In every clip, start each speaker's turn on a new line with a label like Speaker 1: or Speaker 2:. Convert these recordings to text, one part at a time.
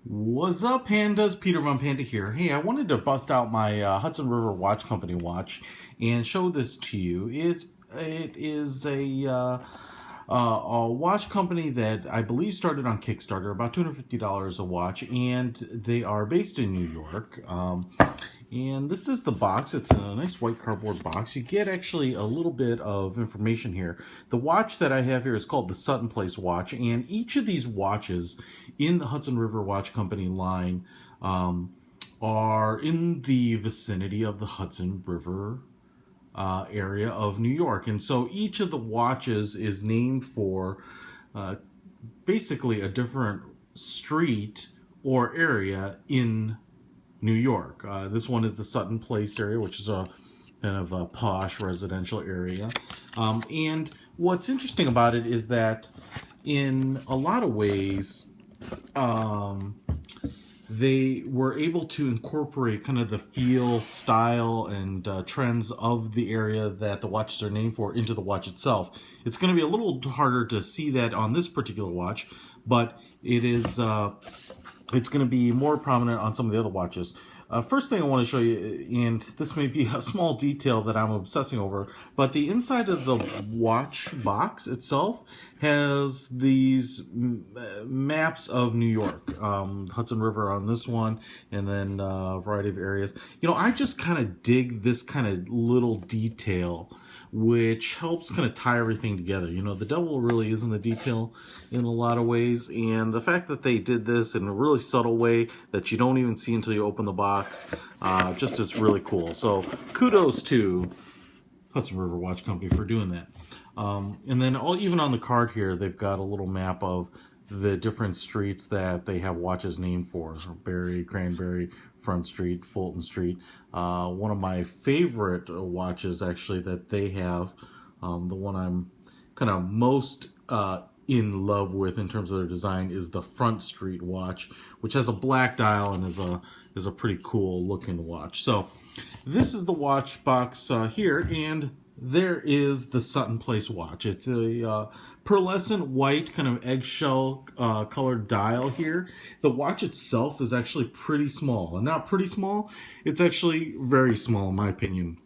Speaker 1: What's up, Pandas? Peter von Panda here. Hey, I wanted to bust out my Hudson River Watch Company watch and show this to you. It is a watch company that I believe started on Kickstarter, about $250 a watch, and they are based in New York. And this is the box. It's a nice white cardboard box. You get actually a little bit of information here. The watch that I have here is called the Sutton Place watch, and each of these watches in the Hudson River Watch Company line are in the vicinity of the Hudson River area of New York. And so each of the watches is named for basically a different street or area in New York. This one is the Sutton Place area, which is a kind of a posh residential area. And what's interesting about it is that in a lot of ways, they were able to incorporate kind of the feel, style, and trends of the area that the watches are named for into the watch itself. It's going to be a little harder to see that on this particular watch, but it is it's going to be more prominent on some of the other watches. First thing I want to show you, and this may be a small detail that I'm obsessing over, but the inside of the watch box itself has these maps of New York, Hudson River on this one, and then a variety of areas. You know, I just kind of dig this kind of little detail, which helps kind of tie everything together. You know, the devil really is in the detail in a lot of ways, and the fact that they did this in a really subtle way that you don't even see until you open the box, just is really cool. So kudos to Hudson River Watch Company for doing that. And then even on the card here, they've got a little map of the different streets that they have watches named for. Berry, Cranberry, Front Street, Fulton Street. One of my favorite watches actually that they have, the one I'm kind of most in love with in terms of their design, is the Front Street watch, which has a black dial and is a pretty cool looking watch. So this is the watch box here, and there is the Sutton Place watch. It's a pearlescent white kind of eggshell colored dial here. The watch itself is actually pretty small, and not pretty small, it's actually very small in my opinion.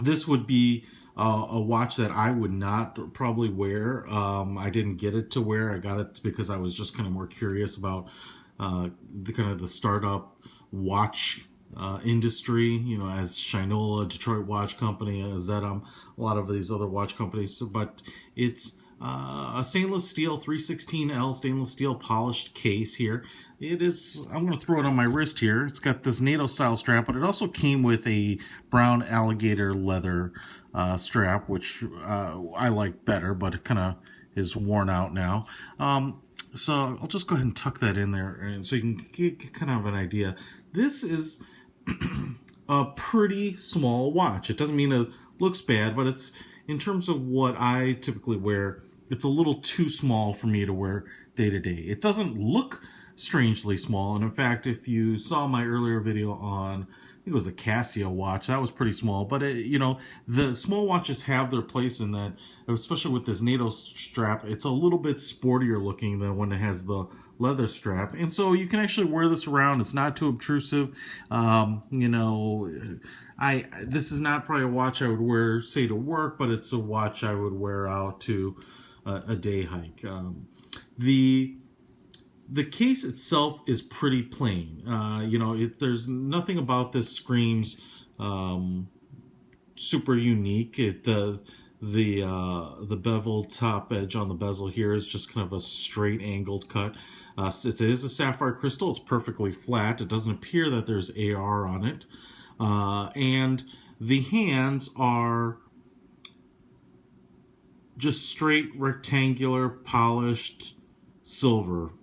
Speaker 1: This would be a watch that I would not probably wear. I didn't get it to wear. I got it because I was just kind of more curious about the startup watch industry, you know, as Shinola, Detroit Watch Company, Zetum, a lot of these other watch companies. But it's a stainless steel 316L stainless steel polished case here. It is, I'm going to throw it on my wrist here. It's got this NATO style strap, but it also came with a brown alligator leather strap, which I like better, but it kind of is worn out now. So I'll just go ahead and tuck that in there, and so you can get kind of an idea. This is a pretty small watch. It doesn't mean it looks bad, but it's, in terms of what I typically wear, it's a little too small for me to wear day to day. It doesn't look strangely small, and in fact, if you saw my earlier video on, I think it was a Casio watch, that was pretty small. But you know, the small watches have their place in that, especially with this NATO strap. It's a little bit sportier looking than when it has the leather strap, and so you can actually wear this around. It's not too obtrusive. You know, this is not probably a watch I would wear, say, to work, but it's a watch I would wear out to a day hike. The case itself is pretty plain. You know, there's nothing about this screams super unique. The bevel top edge on the bezel here is just kind of a straight angled cut. It is a sapphire crystal. It's perfectly flat. It doesn't appear that there's AR on it. And the hands are just straight rectangular polished silver.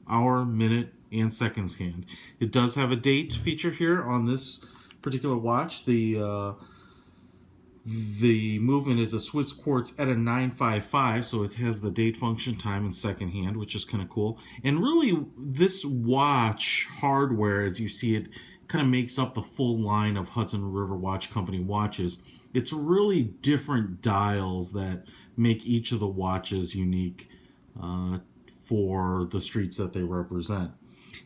Speaker 1: Hour, minute, and seconds hand. It does have a date feature here on this particular watch. The movement is a Swiss quartz at a 955, so it has the date function, time, and second hand, which is kind of cool. And really, this watch hardware, as you see it, kind of makes up the full line of Hudson River Watch Company watches. It's really different dials that make each of the watches unique for the streets that they represent.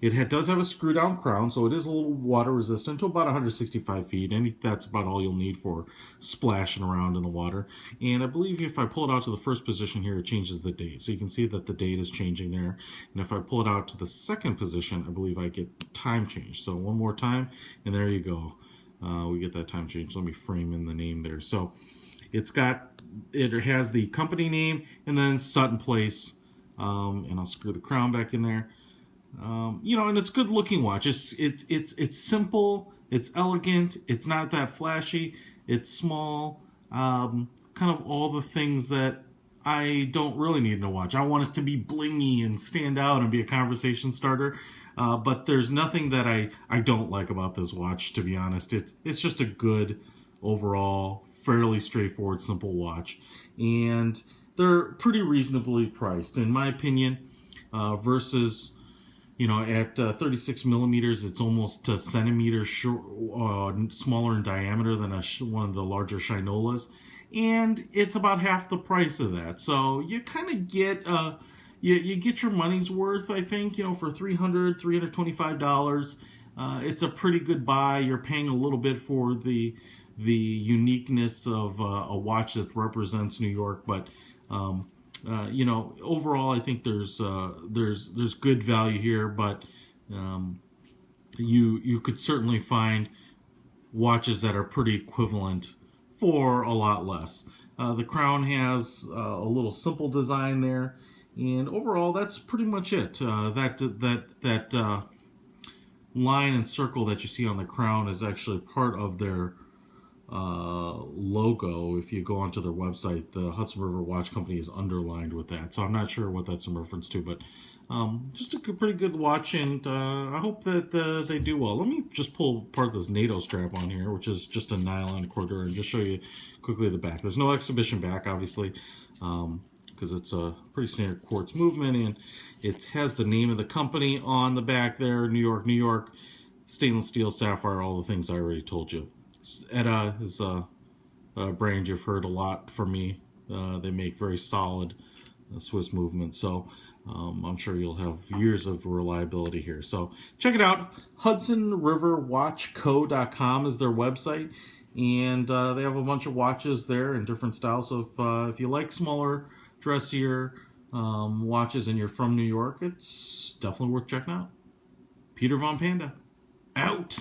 Speaker 1: It does have a screw down crown, so it is a little water resistant to about 165 feet, and that's about all you'll need for splashing around in the water. And I believe if I pull it out to the first position here, it changes the date. So you can see that the date is changing there. And if I pull it out to the second position, I believe I get time change. So one more time, and there you go. We get that time change. Let me frame in the name there. So it has the company name and then Sutton Place, and I'll screw the crown back in there. And it's a good looking watch. It's simple, it's elegant, it's not that flashy, it's small, kind of all the things that I don't really need in a watch. I want it to be blingy and stand out and be a conversation starter, but there's nothing that I don't like about this watch, to be honest. It's just a good overall, fairly straightforward, simple watch, and they're pretty reasonably priced in my opinion, versus at 36 millimeters, it's almost a centimeter smaller in diameter than one of the larger Shinolas, and it's about half the price of that. So you kind of get you get your money's worth, I think. For $325, it's a pretty good buy. You're paying a little bit for the uniqueness of a watch that represents New York, but overall, I think there's good value here, but you could certainly find watches that are pretty equivalent for a lot less. The crown has a little simple design there, and overall, that's pretty much it. That line and circle that you see on the crown is actually part of their logo. If you go onto their website, the Hudson River Watch Company is underlined with that, so I'm not sure what that's in reference to, but just a pretty good watch, and I hope that they do well. Let me just pull part of this NATO strap on here, which is just a nylon quarter, and just show you quickly the back. There's no exhibition back, obviously, because it's a pretty standard quartz movement, and it has the name of the company on the back there, New York, New York, stainless steel, sapphire, all the things I already told you. Etta is a brand you've heard a lot from me. They make very solid Swiss movement, so I'm sure you'll have years of reliability here. So check it out. HudsonRiverWatchCo.com is their website, and they have a bunch of watches there in different styles. So if you like smaller, dressier watches and you're from New York, it's definitely worth checking out. Peter Von Panda, out.